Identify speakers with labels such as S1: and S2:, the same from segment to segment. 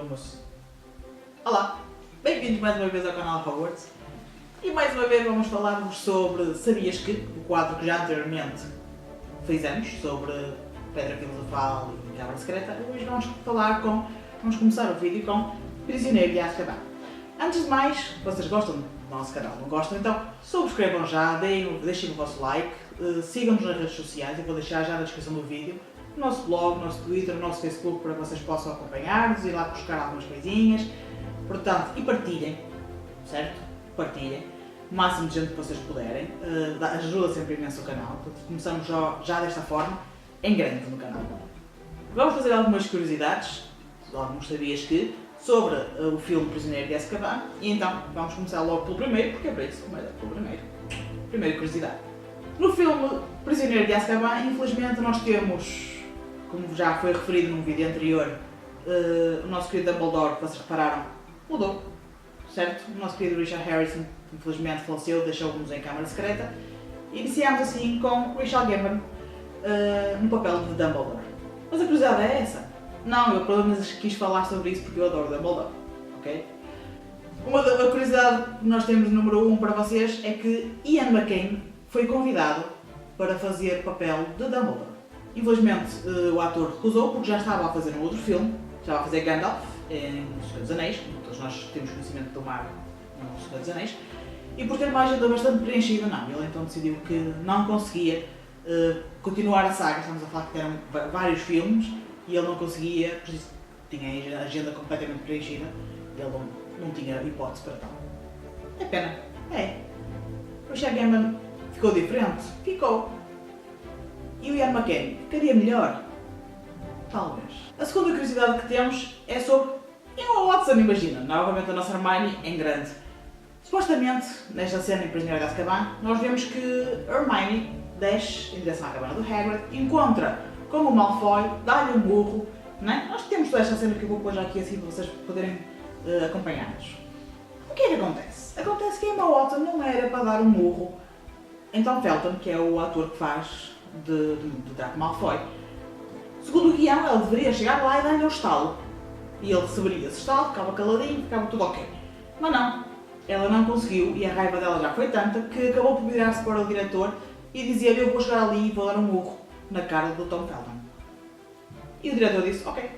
S1: almoço. Olá, bem-vindos mais uma vez ao canal Hogwarts. E mais uma vez vamos falar-vos sobre Sabias Que, o quadro que já anteriormente fizemos sobre Pedra Filosofal e Câmara Secreta. Hoje vamos começar o vídeo com Prisioneiro de Azkaban. Antes de mais, vocês gostam do nosso canal? Não gostam? Então subscrevam já, deixem o vosso like, sigam-nos nas redes sociais, eu vou deixar já na descrição do vídeo. O nosso blog, o nosso Twitter, o nosso Facebook para que vocês possam acompanhar-nos, ir lá buscar algumas coisinhas. Portanto, e partilhem, certo? Partilhem. O máximo de gente que vocês puderem. Ajuda sempre imenso o canal. Portanto, começamos já desta forma, em grande no canal. Vamos fazer algumas curiosidades, alguns sabias que, sobre o filme Prisioneiro de Azkaban. E então, vamos começar logo pelo primeiro, porque é para isso que começa pelo primeiro. Primeira curiosidade. No filme Prisioneiro de Azkaban, infelizmente nós temos, como já foi referido num vídeo anterior, o nosso querido Dumbledore, que vocês repararam, mudou, certo? O nosso querido Richard Harrison, infelizmente faleceu, deixou-nos em Câmara Secreta. Iniciamos assim com Richard Gambon no papel de Dumbledore. Mas a curiosidade é essa? Não, eu pelo menos quis falar sobre isso porque eu adoro Dumbledore, ok? A curiosidade que nós temos número 1 para vocês é que Ian McKellen foi convidado para fazer o papel de Dumbledore. Infelizmente o ator recusou porque já estava a fazer um outro filme, estava a fazer Gandalf em O Senhor dos Anéis, todos nós temos conhecimento do mago no Senhor dos Anéis, e por ter uma agenda bastante preenchida, não, ele então decidiu que não conseguia continuar a saga. Estamos a falar que eram vários filmes e ele não conseguia, por isso tinha a agenda completamente preenchida, ele não tinha hipótese para tal. É pena, é. O Richard Gambon ficou diferente? Ficou. E o Ian McKellen ficaria melhor? Talvez. A segunda curiosidade que temos é sobre Emma Watson, imagina, novamente a nossa Hermione em grande. Supostamente, nesta cena em Prisioneiro de Azkaban, nós vemos que Hermione desce em direção à cabana do Hagrid, encontra com o Malfoy, dá-lhe um burro, né? Nós temos toda esta cena que eu vou pôr já aqui assim para vocês poderem acompanhar-nos. O que é que acontece? Acontece que Emma Watson não era para dar um burro em Tom Felton, que é o ator que faz de Draco Malfoy. Segundo o guião, ele deveria chegar lá e dar-lhe um estalo. E ele receberia esse estalo, ficava caladinho, ficava tudo ok. Mas não, ela não conseguiu e a raiva dela já foi tanta que acabou por virar-se para o diretor e dizer: eu vou chegar ali e vou dar um murro na cara do Tom Felton. E o diretor disse: ok,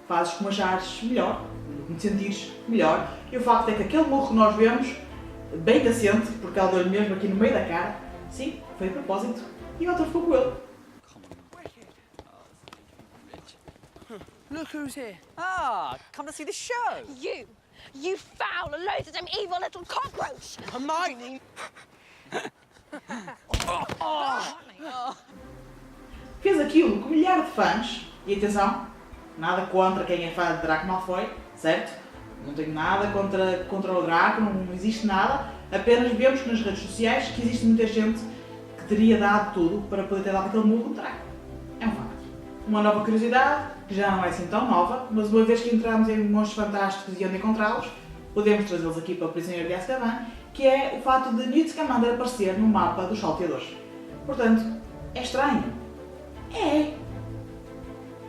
S1: fazes como achares melhor, como te sentires melhor. E o facto é que aquele murro que nós vemos, bem decente, porque ela deu-lhe mesmo aqui no meio da cara, sim, foi a propósito, e o ator ficou com ele.
S2: Look who's here. Ah, come to see the show.
S3: You foul, loathsome, evil little cockroach!
S2: Hermione.
S1: Fez aquilo com um milhar de fãs, e atenção, nada contra quem é fã de Draco Malfoy, certo? Não tenho nada contra o Draco, não existe nada, apenas vemos nas redes sociais que existe muita gente que teria dado tudo para poder ter dado aquele murro no Draco. É um facto. Uma nova curiosidade, que já não é assim tão nova, mas uma vez que entramos em Monstros Fantásticos e onde encontrá-los, podemos trazê-los aqui para o Prisioneiro de Azkaban, que é o fato de Newt Scamander aparecer no mapa dos salteadores. Portanto, é estranho. É.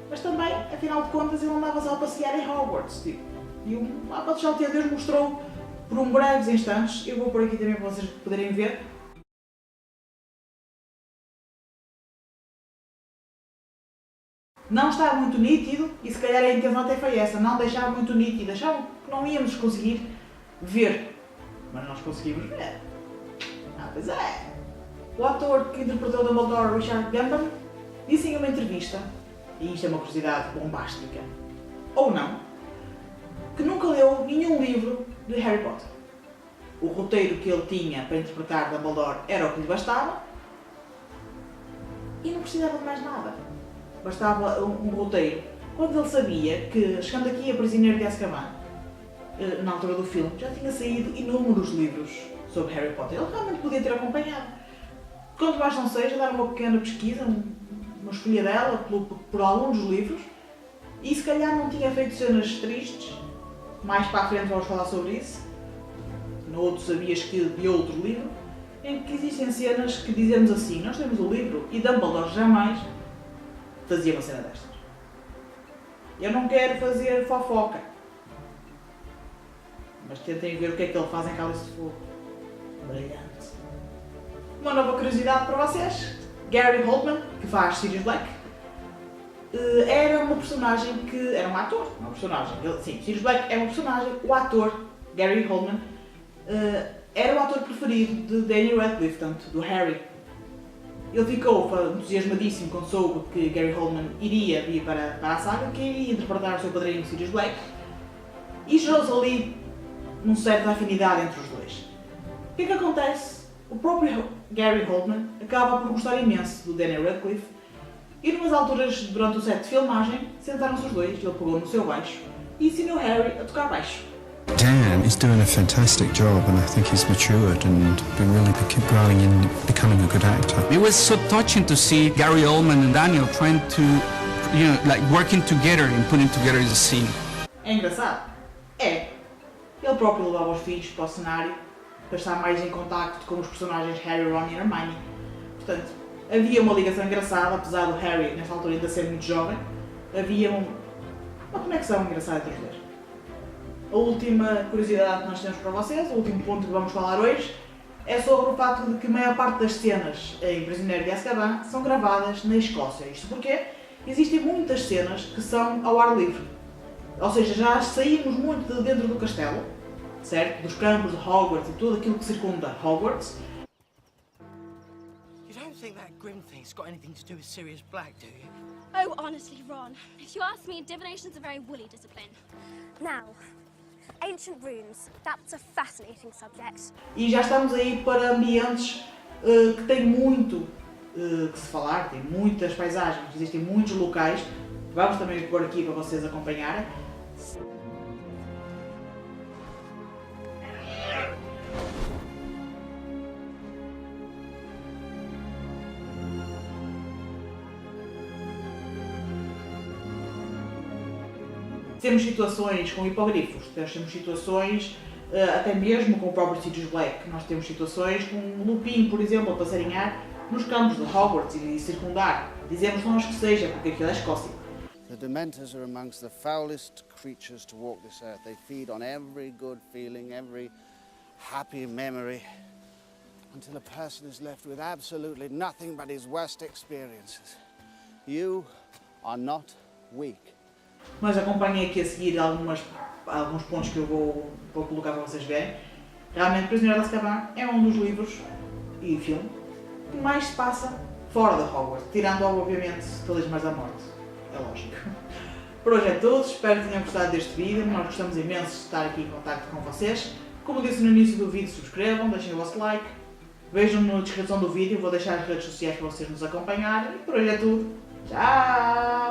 S1: Mas também, afinal de contas, ele andava só a passear em Hogwarts. Tipo, e o mapa dos salteadores mostrou por um breves instantes. Eu vou pôr aqui também para vocês poderem ver. Não estava muito nítido e se calhar a intenção até foi essa, não deixava muito nítido, achavam que não íamos conseguir ver, mas nós conseguimos ver. Pois é. O ator que interpretou Dumbledore, Richard Gambon, disse em uma entrevista, e isto é uma curiosidade bombástica, ou não, que nunca leu nenhum livro de Harry Potter. O roteiro que ele tinha para interpretar Dumbledore era o que lhe bastava e não precisava de mais nada. Bastava um roteiro. Quando ele sabia que, chegando aqui a Prisioneiro de Azkaban, na altura do filme, já tinha saído inúmeros livros sobre Harry Potter. Ele realmente podia ter acompanhado. Quanto mais não seja, dar uma pequena pesquisa, uma escolha dela por algum dos livros, e se calhar não tinha feito cenas tristes. Mais para a frente vamos falar sobre isso. No outro sabias que de outro livro, em que existem cenas que dizemos assim: nós temos o livro e Dumbledore jamais fazia uma cena destas. Eu não quero fazer fofoca, mas tentem ver o que é que ele faz em Cálice de Fogo. Brilhante. Uma nova curiosidade para vocês. Gary Oldman, que faz Sirius Black, era uma personagem que... era um ator, uma personagem. Sim, Sirius Black é uma personagem. O ator, Gary Oldman, era o ator preferido de Daniel Radcliffe, tanto do Harry. Ele ficou entusiasmadíssimo quando soube que Gary Oldman iria vir para a saga, que iria interpretar o seu padrinho Sirius Black, e gerou-se ali uma certa afinidade entre os dois. O que é que acontece? O próprio Gary Oldman acaba por gostar imenso do Daniel Radcliffe, e numas alturas, durante o set de filmagem, sentaram-se os dois, ele pegou no seu baixo e ensinou Harry a tocar baixo.
S4: Dan is doing a fantastic job, and I think he's matured and been really growing in becoming a good actor.
S5: It was so touching to see Gary Oldman and Daniel trying to, like working together and putting together the scene.
S1: É engraçado? É. Ele próprio levava os filhos para o cenário para estar mais em contacto com os personagens Harry, Ron e Hermione. Portanto, havia uma ligação engraçada, apesar do Harry, nesta altura, ainda ser muito jovem. Havia uma conexão engraçada entre os dois. A última curiosidade que nós temos para vocês, o último ponto que vamos falar hoje, é sobre o facto de que a maior parte das cenas em Prisioneiro de Azkaban são gravadas na Escócia. Isto porque existem muitas cenas que são ao ar livre. Ou seja, já saímos muito de dentro do castelo, certo? Dos campos de Hogwarts e tudo aquilo que circunda Hogwarts.
S2: You don't think that grim thing's got anything to do with Sirius Black, do you?
S3: Oh, honestly, Ron, if you ask me, divination's a very woolly discipline.
S6: Now, ancient runes, that's a fascinating subject.
S1: E já estamos aí para ambientes que têm muito que se falar, tem muitas paisagens, existem muitos locais. Vamos também pôr aqui para vocês acompanharem. Temos situações com hipogrifos, temos situações até mesmo com o próprio Sirius Black. Nós temos situações com um lupin, por exemplo, a passarinhar nos campos de Hogwarts e circundar. Dizemos nós que seja, porque aquilo é Escócia.
S7: The Dementors are amongst the foulest creatures to walk this earth. They feed on every good feeling, every happy memory, until a person is left with absolutely nothing but his worst experiences. You are not weak.
S1: Mas acompanhem aqui a seguir alguns pontos que eu vou colocar para vocês verem. Realmente, Prisioneiro de Azkaban é um dos livros e filme que mais se passa fora de Hogwarts, tirando obviamente Talismãs da Morte, é lógico. Por hoje é tudo, espero que tenham gostado deste vídeo, nós gostamos imenso de estar aqui em contacto com vocês. Como disse no início do vídeo, subscrevam, deixem o vosso like, vejam na descrição do vídeo, vou deixar as redes sociais para vocês nos acompanharem. E por hoje é tudo, tchau!